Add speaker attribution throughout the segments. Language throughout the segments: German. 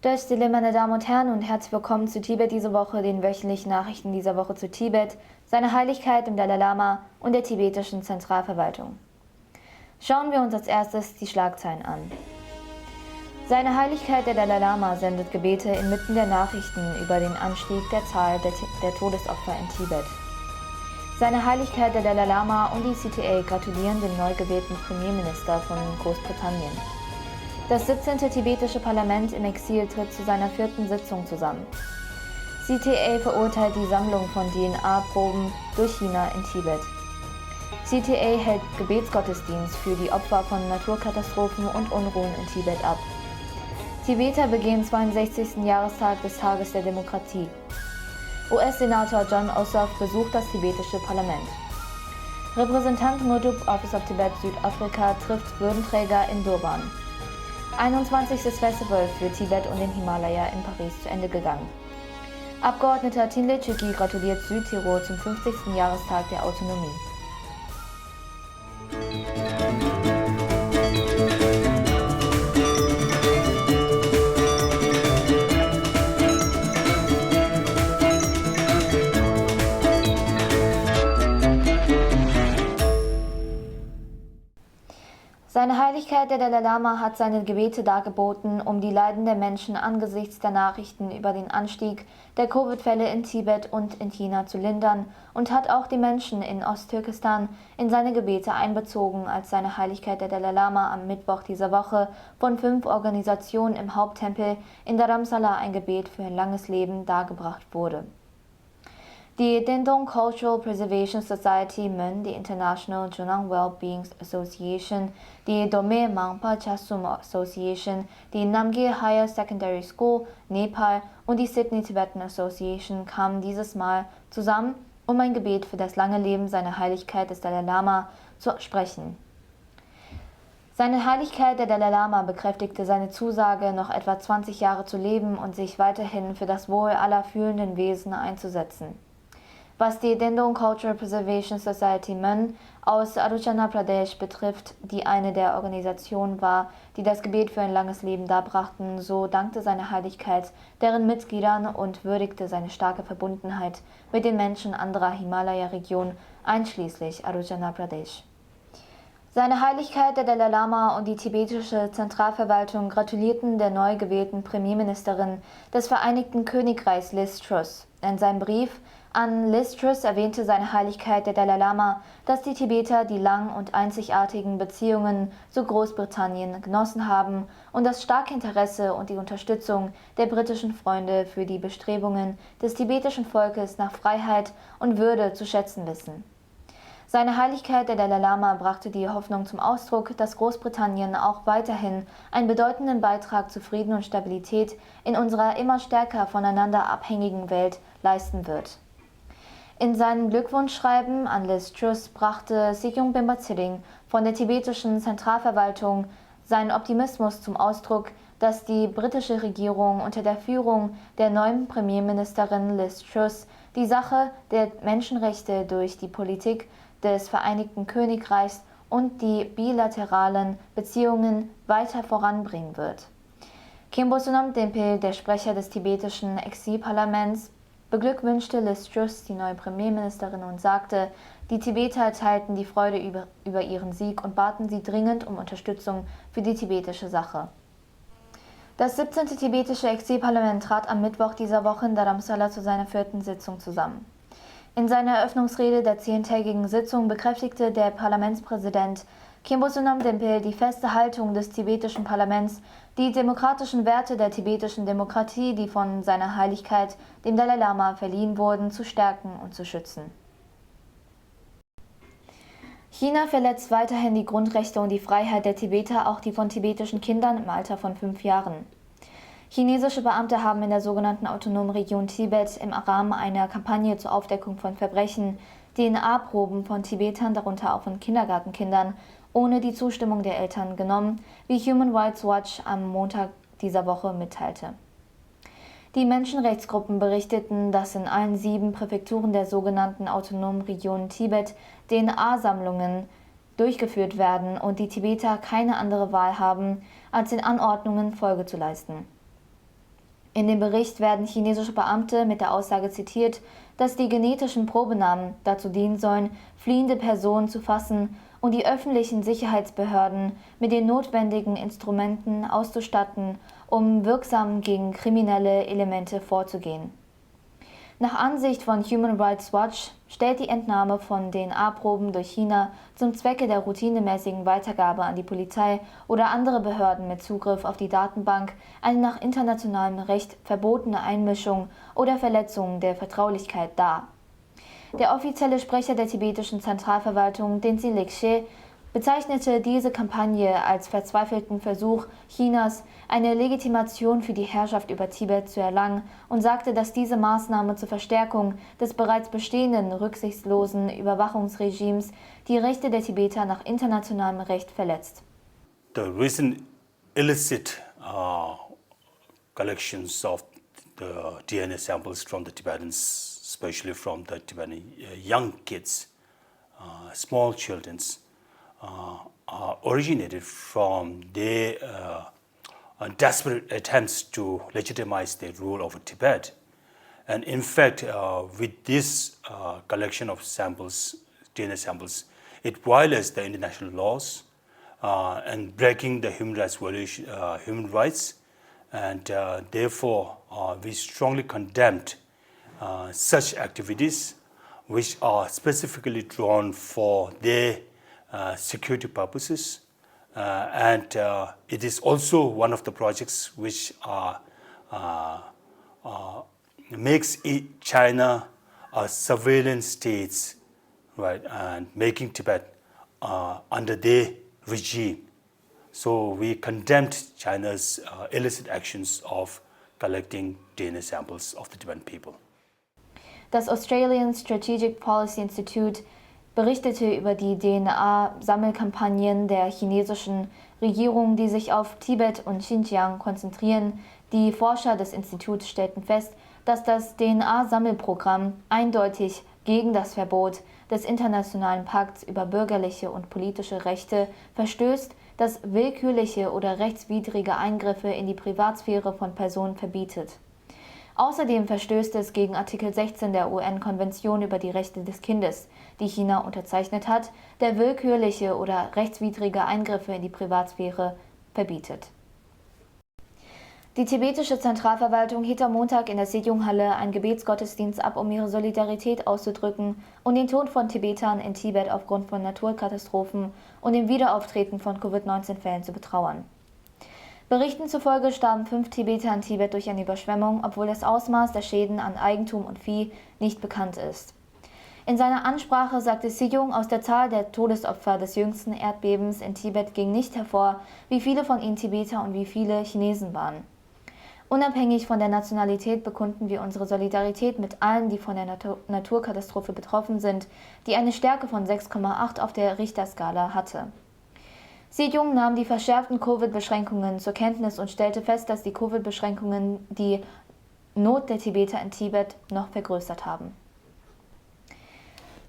Speaker 1: Das Stille, meine Damen und Herren, und herzlich willkommen zu Tibet diese Woche, den wöchentlichen Nachrichten dieser Woche zu Tibet, seiner Heiligkeit dem Dalai Lama und der tibetischen Zentralverwaltung. Schauen wir uns als erstes die Schlagzeilen an. Seine Heiligkeit der Dalai Lama sendet Gebete inmitten der Nachrichten über den Anstieg der Zahl der Todesopfer in Tibet. Seine Heiligkeit der Dalai Lama und die CTA gratulieren dem neu gewählten Premierminister von Großbritannien. Das 17. tibetische Parlament im Exil tritt zu seiner 4. Sitzung zusammen. CTA verurteilt die Sammlung von DNA-Proben durch China in Tibet. CTA hält Gebetsgottesdienst für die Opfer von Naturkatastrophen und Unruhen in Tibet ab. Tibeter begehen 62. Jahrestag des Tages der Demokratie. US-Senator Jon Ossoff besucht das tibetische Parlament. Repräsentant Murdup Office of Tibet Südafrika trifft Würdenträger in Durban. 21. Festival für Tibet und den Himalaya in Paris zu Ende gegangen. Abgeordneter Tinle Chüki gratuliert Südtirol zum 50. Jahrestag der Autonomie. Seine Heiligkeit der Dalai Lama hat seine Gebete dargeboten, um die Leiden der Menschen angesichts der Nachrichten über den Anstieg der Covid-Fälle in Tibet und in China zu lindern und hat auch die Menschen in Osttürkestan in seine Gebete einbezogen, als seine Heiligkeit der Dalai Lama am Mittwoch dieser Woche von 5 Organisationen im Haupttempel in Dharamsala ein Gebet für ein langes Leben dargebracht wurde. Die Dendong Cultural Preservation Society MUN, die International Junang Wellbeing Association, die Dome Mangpa Chasum Association, die Namgyal Higher Secondary School, Nepal und die Sydney Tibetan Association kamen dieses Mal zusammen, um ein Gebet für das lange Leben seiner Heiligkeit des Dalai Lama zu sprechen. Seine Heiligkeit der Dalai Lama bekräftigte seine Zusage, noch etwa 20 Jahre zu leben und sich weiterhin für das Wohl aller fühlenden Wesen einzusetzen. Was die Dendong Cultural Preservation Society MUN aus Arunachal Pradesh betrifft, die eine der Organisationen war, die das Gebet für ein langes Leben darbrachten, so dankte seine Heiligkeit deren Mitgliedern und würdigte seine starke Verbundenheit mit den Menschen anderer Himalaya-Regionen, einschließlich Arunachal Pradesh. Seine Heiligkeit der Dalai Lama und die tibetische Zentralverwaltung gratulierten der neu gewählten Premierministerin des Vereinigten Königreichs Liz Truss. In seinem Brief an Liz Truss erwähnte seine Heiligkeit der Dalai Lama, dass die Tibeter die langen und einzigartigen Beziehungen zu Großbritannien genossen haben und das starke Interesse und die Unterstützung der britischen Freunde für die Bestrebungen des tibetischen Volkes nach Freiheit und Würde zu schätzen wissen. Seine Heiligkeit der Dalai Lama brachte die Hoffnung zum Ausdruck, dass Großbritannien auch weiterhin einen bedeutenden Beitrag zu Frieden und Stabilität in unserer immer stärker voneinander abhängigen Welt leisten wird. In seinem Glückwunschschreiben an Liz Truss brachte Sikyung Bemba-Tsering von der tibetischen Zentralverwaltung seinen Optimismus zum Ausdruck, dass die britische Regierung unter der Führung der neuen Premierministerin Liz Truss die Sache der Menschenrechte durch die Politik des Vereinigten Königreichs und die bilateralen Beziehungen weiter voranbringen wird. Khenpo Sonam Denpil, der Sprecher des tibetischen Exilparlaments, beglückwünschte Liz Truss, die neue Premierministerin, und sagte, die Tibeter teilten die Freude über ihren Sieg und baten sie dringend um Unterstützung für die tibetische Sache. Das 17. tibetische Exilparlament trat am Mittwoch dieser Woche in Dharamsala zu seiner 4. Sitzung zusammen. In seiner Eröffnungsrede der 10-tägigen Sitzung bekräftigte der Parlamentspräsident Khenpo Sonam Denpil die feste Haltung des tibetischen Parlaments, die demokratischen Werte der tibetischen Demokratie, die von seiner Heiligkeit, dem Dalai Lama, verliehen wurden, zu stärken und zu schützen. China verletzt weiterhin die Grundrechte und die Freiheit der Tibeter, auch die von tibetischen Kindern im Alter von 5 Jahren. Chinesische Beamte haben in der sogenannten autonomen Region Tibet im Rahmen einer Kampagne zur Aufdeckung von Verbrechen DNA-Proben von Tibetern, darunter auch von Kindergartenkindern, ohne die Zustimmung der Eltern genommen, wie Human Rights Watch am Montag dieser Woche mitteilte. Die Menschenrechtsgruppen berichteten, dass in allen 7 Präfekturen der sogenannten autonomen Region Tibet DNA-Sammlungen durchgeführt werden und die Tibeter keine andere Wahl haben, als den Anordnungen Folge zu leisten. In dem Bericht werden chinesische Beamte mit der Aussage zitiert, dass die genetischen Probenamen dazu dienen sollen, fliehende Personen zu fassen und die öffentlichen Sicherheitsbehörden mit den notwendigen Instrumenten auszustatten, um wirksam gegen kriminelle Elemente vorzugehen. Nach Ansicht von Human Rights Watch stellt die Entnahme von DNA-Proben durch China zum Zwecke der routinemäßigen Weitergabe an die Polizei oder andere Behörden mit Zugriff auf die Datenbank eine nach internationalem Recht verbotene Einmischung oder Verletzung der Vertraulichkeit dar. Der offizielle Sprecher der tibetischen Zentralverwaltung, Dingxi Lengshe, bezeichnete diese Kampagne als verzweifelten Versuch Chinas, eine Legitimation für die Herrschaft über Tibet zu erlangen und sagte, dass diese Maßnahme zur Verstärkung des bereits bestehenden rücksichtslosen Überwachungsregimes die Rechte der Tibeter nach internationalem Recht verletzt.
Speaker 2: The recent illicit collections of the DNA samples from the Tibetans, especially from the Tibetan young kids, small children, originated from their desperate attempts to legitimize their rule over Tibet. And in fact, with this collection of samples, DNA samples, it violates the international laws and breaking the human rights, and therefore we strongly condemned such activities which are specifically drawn for their security purposes, and it is also one of the projects which makes China a surveillance state, right, and making Tibet under their regime. So we condemned China's illicit actions of collecting DNA samples of the Tibetan people.
Speaker 1: Das Australian Strategic Policy Institute berichtete über die DNA-Sammelkampagnen der chinesischen Regierung, die sich auf Tibet und Xinjiang konzentrieren. Die Forscher des Instituts stellten fest, dass das DNA-Sammelprogramm eindeutig gegen das Verbot des Internationalen Pakts über bürgerliche und politische Rechte verstößt, das willkürliche oder rechtswidrige Eingriffe in die Privatsphäre von Personen verbietet. Außerdem verstößt es gegen Artikel 16 der UN-Konvention über die Rechte des Kindes, die China unterzeichnet hat, der willkürliche oder rechtswidrige Eingriffe in die Privatsphäre verbietet. Die tibetische Zentralverwaltung hielt am Montag in der Sejong-Halle einen Gebetsgottesdienst ab, um ihre Solidarität auszudrücken und den Tod von Tibetern in Tibet aufgrund von Naturkatastrophen und dem Wiederauftreten von Covid-19-Fällen zu betrauern. Berichten zufolge starben 5 Tibeter in Tibet durch eine Überschwemmung, obwohl das Ausmaß der Schäden an Eigentum und Vieh nicht bekannt ist. In seiner Ansprache sagte Sejong, aus der Zahl der Todesopfer des jüngsten Erdbebens in Tibet ging nicht hervor, wie viele von ihnen Tibeter und wie viele Chinesen waren. Unabhängig von der Nationalität bekunden wir unsere Solidarität mit allen, die von der Naturkatastrophe betroffen sind, die eine Stärke von 6,8 auf der Richterskala hatte. Sejong nahm die verschärften Covid-Beschränkungen zur Kenntnis und stellte fest, dass die Covid-Beschränkungen die Not der Tibeter in Tibet noch vergrößert haben.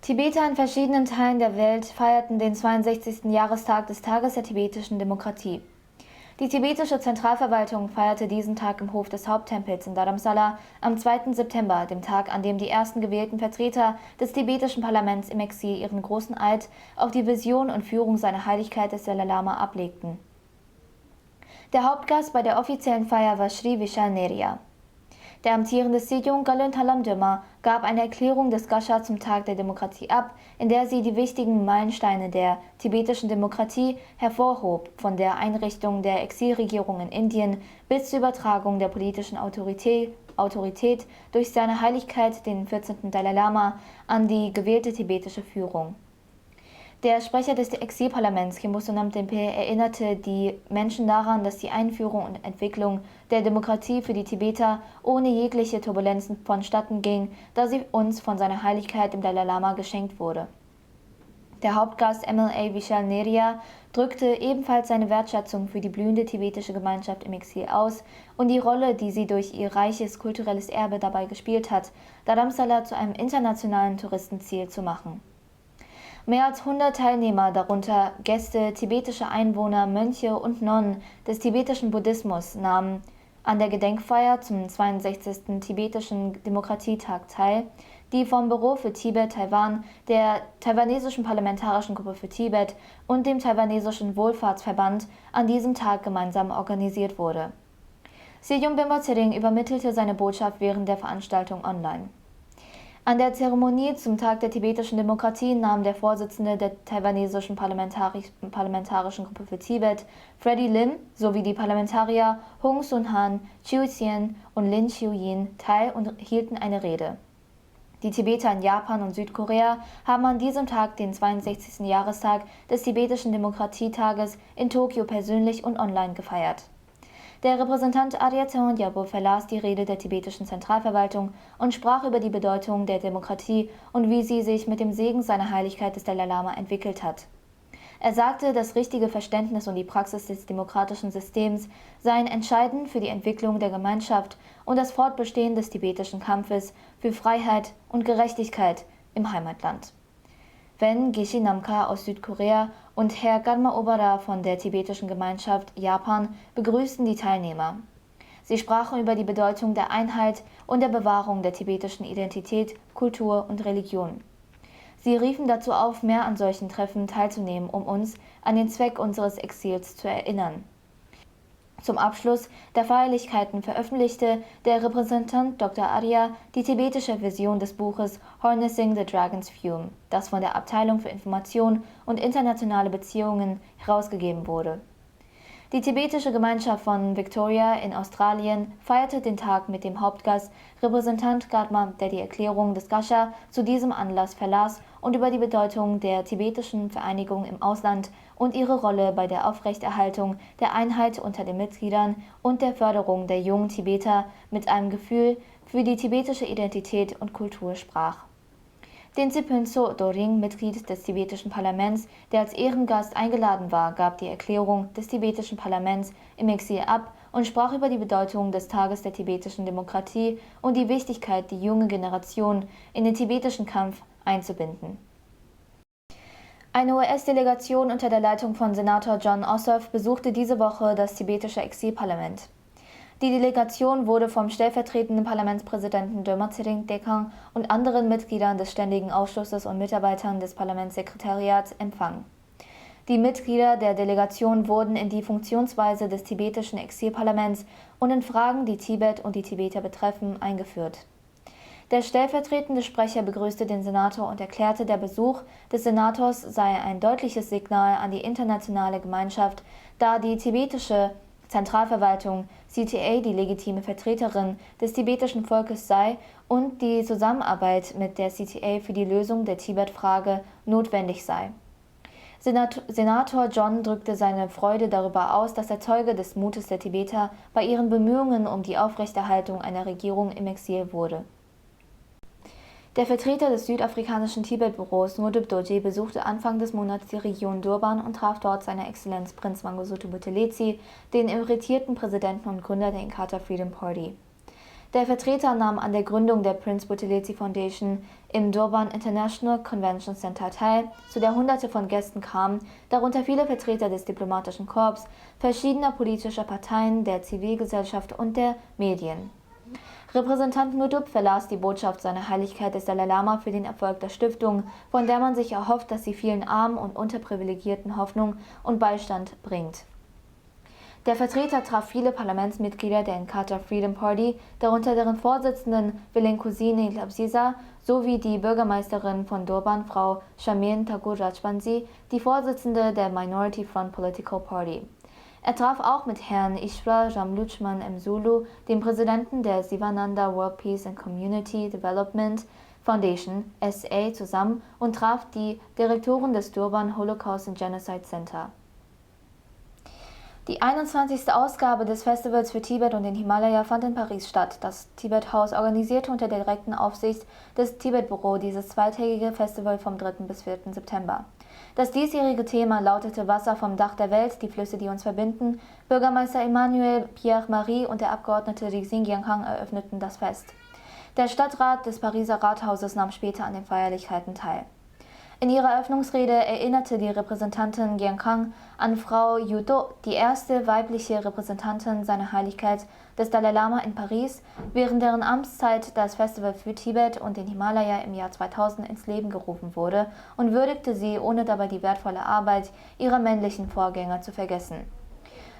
Speaker 1: Tibeter in verschiedenen Teilen der Welt feierten den 62. Jahrestag des Tages der tibetischen Demokratie. Die tibetische Zentralverwaltung feierte diesen Tag im Hof des Haupttempels in Dharamsala am 2. September, dem Tag, an dem die ersten gewählten Vertreter des tibetischen Parlaments im Exil ihren großen Eid auf die Vision und Führung seiner Heiligkeit des Dalai Lama ablegten. Der Hauptgast bei der offiziellen Feier war Sri Vishal Nerya. Der amtierende Sejong Galön Döma gab eine Erklärung des Gasha zum Tag der Demokratie ab, in der sie die wichtigen Meilensteine der tibetischen Demokratie hervorhob, von der Einrichtung der Exilregierung in Indien bis zur Übertragung der politischen Autorität durch seine Heiligkeit, den 14. Dalai Lama, an die gewählte tibetische Führung. Der Sprecher des Exilparlaments, Khembo Sonam Tempe, erinnerte die Menschen daran, dass die Einführung und Entwicklung der Demokratie für die Tibeter ohne jegliche Turbulenzen vonstatten ging, da sie uns von seiner Heiligkeit dem Dalai Lama geschenkt wurde. Der Hauptgast MLA Vishal Nerya drückte ebenfalls seine Wertschätzung für die blühende tibetische Gemeinschaft im Exil aus und die Rolle, die sie durch ihr reiches kulturelles Erbe dabei gespielt hat, Dharamsala zu einem internationalen Touristenziel zu machen. Mehr als 100 Teilnehmer, darunter Gäste, tibetische Einwohner, Mönche und Nonnen des tibetischen Buddhismus, nahmen an der Gedenkfeier zum 62. tibetischen Demokratietag teil, die vom Büro für Tibet-Taiwan, der taiwanesischen Parlamentarischen Gruppe für Tibet und dem taiwanesischen Wohlfahrtsverband an diesem Tag gemeinsam organisiert wurde. Sejong Bimba-Tsering übermittelte seine Botschaft während der Veranstaltung online. An der Zeremonie zum Tag der tibetischen Demokratie nahm der Vorsitzende der taiwanesischen Parlamentarischen Gruppe für Tibet, Freddie Lim, sowie die Parlamentarier Hung Sun-han, Chiu Tsien und Lin Chiu-yin teil und hielten eine Rede. Die Tibeter in Japan und Südkorea haben an diesem Tag den 62. Jahrestag des tibetischen Demokratietages in Tokio persönlich und online gefeiert. Der Repräsentant Arya Tseongyabo verlas die Rede der tibetischen Zentralverwaltung und sprach über die Bedeutung der Demokratie und wie sie sich mit dem Segen seiner Heiligkeit des Dalai Lama entwickelt hat. Er sagte, das richtige Verständnis und die Praxis des demokratischen Systems seien entscheidend für die Entwicklung der Gemeinschaft und das Fortbestehen des tibetischen Kampfes für Freiheit und Gerechtigkeit im Heimatland. Wen Geshe Namka aus Südkorea und Herr Gadma Obara von der tibetischen Gemeinschaft Japan begrüßten die Teilnehmer. Sie sprachen über die Bedeutung der Einheit und der Bewahrung der tibetischen Identität, Kultur und Religion. Sie riefen dazu auf, mehr an solchen Treffen teilzunehmen, um uns an den Zweck unseres Exils zu erinnern. Zum Abschluss der Feierlichkeiten veröffentlichte der Repräsentant Dr. Arya die tibetische Version des Buches Harnessing the Dragon's Fume, das von der Abteilung für Information und internationale Beziehungen herausgegeben wurde. Die tibetische Gemeinschaft von Victoria in Australien feierte den Tag mit dem Hauptgast Repräsentant Gadma, der die Erklärung des Gasha zu diesem Anlass verlas und über die Bedeutung der tibetischen Vereinigung im Ausland und ihre Rolle bei der Aufrechterhaltung der Einheit unter den Mitgliedern und der Förderung der jungen Tibeter mit einem Gefühl für die tibetische Identität und Kultur sprach. Dengse Phunso Doring, Mitglied des tibetischen Parlaments, der als Ehrengast eingeladen war, gab die Erklärung des tibetischen Parlaments im Exil ab und sprach über die Bedeutung des Tages der tibetischen Demokratie und die Wichtigkeit, die junge Generation in den tibetischen Kampf einzubinden. Eine US-Delegation unter der Leitung von Senator Jon Ossoff besuchte diese Woche das tibetische Exilparlament. Die Delegation wurde vom stellvertretenden Parlamentspräsidenten Döma Tsering Dekang und anderen Mitgliedern des Ständigen Ausschusses und Mitarbeitern des Parlamentssekretariats empfangen. Die Mitglieder der Delegation wurden in die Funktionsweise des tibetischen Exilparlaments und in Fragen, die Tibet und die Tibeter betreffen, eingeführt. Der stellvertretende Sprecher begrüßte den Senator und erklärte, der Besuch des Senators sei ein deutliches Signal an die internationale Gemeinschaft, da die tibetische Zentralverwaltung CTA die legitime Vertreterin des tibetischen Volkes sei und die Zusammenarbeit mit der CTA für die Lösung der Tibet-Frage notwendig sei. Senator John drückte seine Freude darüber aus, dass er Zeuge des Mutes der Tibeter bei ihren Bemühungen um die Aufrechterhaltung einer Regierung im Exil wurde. Der Vertreter des südafrikanischen Tibet-Büros Ngudip Dorji besuchte Anfang des Monats die Region Durban und traf dort seine Exzellenz Prinz Mangosuthu Buthelezi, den emeritierten Präsidenten und Gründer der Inkatha Freedom Party. Der Vertreter nahm an der Gründung der Prince Buthelezi Foundation im Durban International Convention Center teil, zu der Hunderte von Gästen kamen, darunter viele Vertreter des diplomatischen Korps, verschiedener politischer Parteien, der Zivilgesellschaft und der Medien. Repräsentant Ngudip verlas die Botschaft seiner Heiligkeit des Dalai Lama für den Erfolg der Stiftung, von der man sich erhofft, dass sie vielen Armen und Unterprivilegierten Hoffnung und Beistand bringt. Der Vertreter traf viele Parlamentsmitglieder der Inkatha Freedom Party, darunter deren Vorsitzenden Vilenkusini Labsisa sowie die Bürgermeisterin von Durban, Frau Charmaine Thakur Rajbansi, die Vorsitzende der Minority Front Political Party. Er traf auch mit Herrn Ishra Ramluchman Mzulu, dem Präsidenten der Sivananda World Peace and Community Development Foundation (SA) zusammen und traf die Direktorin des Durban Holocaust and Genocide Center. Die 21. Ausgabe des Festivals für Tibet und den Himalaya fand in Paris statt. Das Tibet House organisierte unter der direkten Aufsicht des Tibet-Büro dieses zweitägige Festival vom 3. bis 4. September. Das diesjährige Thema lautete Wasser vom Dach der Welt, die Flüsse, die uns verbinden. Bürgermeister Emmanuel Pierre-Marie und der Abgeordnete Xing Yanhang eröffneten das Fest. Der Stadtrat des Pariser Rathauses nahm später an den Feierlichkeiten teil. In ihrer Eröffnungsrede erinnerte die Repräsentantin Yanhang an Frau Yudo, die erste weibliche Repräsentantin seiner Heiligkeit des Dalai Lama in Paris, während deren Amtszeit das Festival für Tibet und den Himalaya im Jahr 2000 ins Leben gerufen wurde, und würdigte sie, ohne dabei die wertvolle Arbeit ihrer männlichen Vorgänger zu vergessen.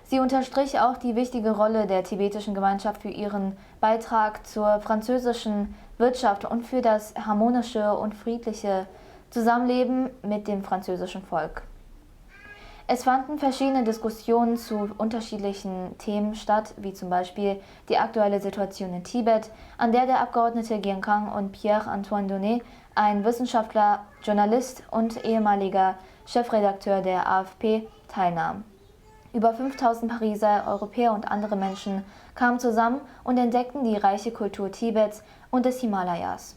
Speaker 1: Sie unterstrich auch die wichtige Rolle der tibetischen Gemeinschaft für ihren Beitrag zur französischen Wirtschaft und für das harmonische und friedliche Zusammenleben mit dem französischen Volk. Es fanden verschiedene Diskussionen zu unterschiedlichen Themen statt, wie zum Beispiel die aktuelle Situation in Tibet, an der der Abgeordnete Gian Kang und Pierre-Antoine Donnet, ein Wissenschaftler, Journalist und ehemaliger Chefredakteur der AFP, teilnahmen. Über 5000 Pariser, Europäer und andere Menschen kamen zusammen und entdeckten die reiche Kultur Tibets und des Himalayas.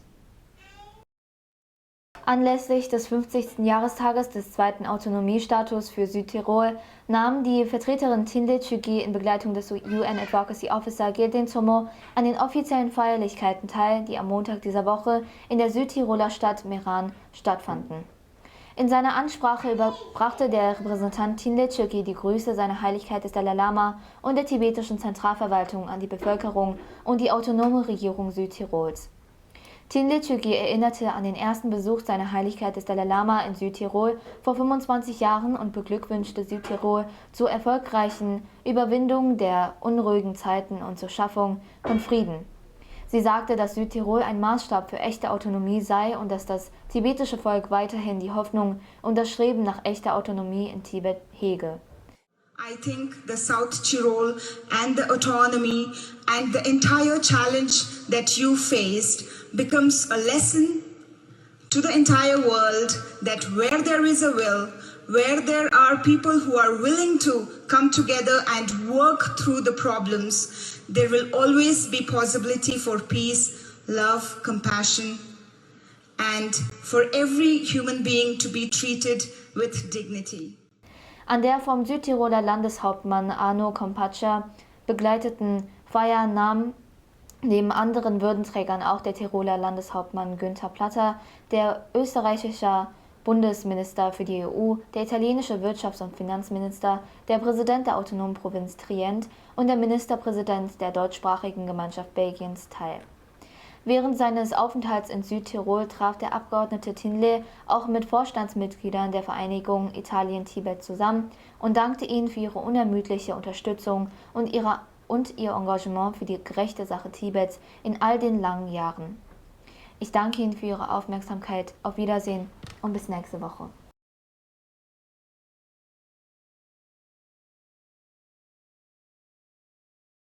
Speaker 1: Anlässlich des 50. Jahrestages des zweiten Autonomiestatus für Südtirol nahm die Vertreterin Tinle Chüki in Begleitung des UN Advocacy Officer Gilden Tomo an den offiziellen Feierlichkeiten teil, die am Montag dieser Woche in der Südtiroler Stadt Meran stattfanden. In seiner Ansprache überbrachte der Repräsentant Tinle Chüki die Grüße seiner Heiligkeit des Dalai Lama und der tibetischen Zentralverwaltung an die Bevölkerung und die autonome Regierung Südtirols. Tinle Chüki erinnerte an den ersten Besuch seiner Heiligkeit des Dalai Lama in Südtirol vor 25 Jahren und beglückwünschte Südtirol zur erfolgreichen Überwindung der unruhigen Zeiten und zur Schaffung von Frieden. Sie sagte, dass Südtirol ein Maßstab für echte Autonomie sei und dass das tibetische Volk weiterhin die Hoffnung und das Streben nach echter Autonomie in Tibet hege.
Speaker 3: I think the South Tyrol and the autonomy and the entire challenge that you faced becomes a lesson to the entire world that where there is a will, where there are people who are willing to come together and work through the problems, there will always be possibility for peace, love, compassion, and for every human being to be treated with dignity.
Speaker 1: An der vom Südtiroler Landeshauptmann Arno Kompatscher begleiteten Feier nahm neben anderen Würdenträgern auch der Tiroler Landeshauptmann Günther Platter, der österreichische Bundesminister für die EU, der italienische Wirtschafts- und Finanzminister, der Präsident der autonomen Provinz Trient und der Ministerpräsident der deutschsprachigen Gemeinschaft Belgiens teil. Während seines Aufenthalts in Südtirol traf der Abgeordnete Tinle auch mit Vorstandsmitgliedern der Vereinigung Italien-Tibet zusammen und dankte ihnen für ihre unermüdliche Unterstützung und ihr Engagement für die gerechte Sache Tibets in all den langen Jahren. Ich danke Ihnen für Ihre Aufmerksamkeit. Auf Wiedersehen und bis nächste Woche.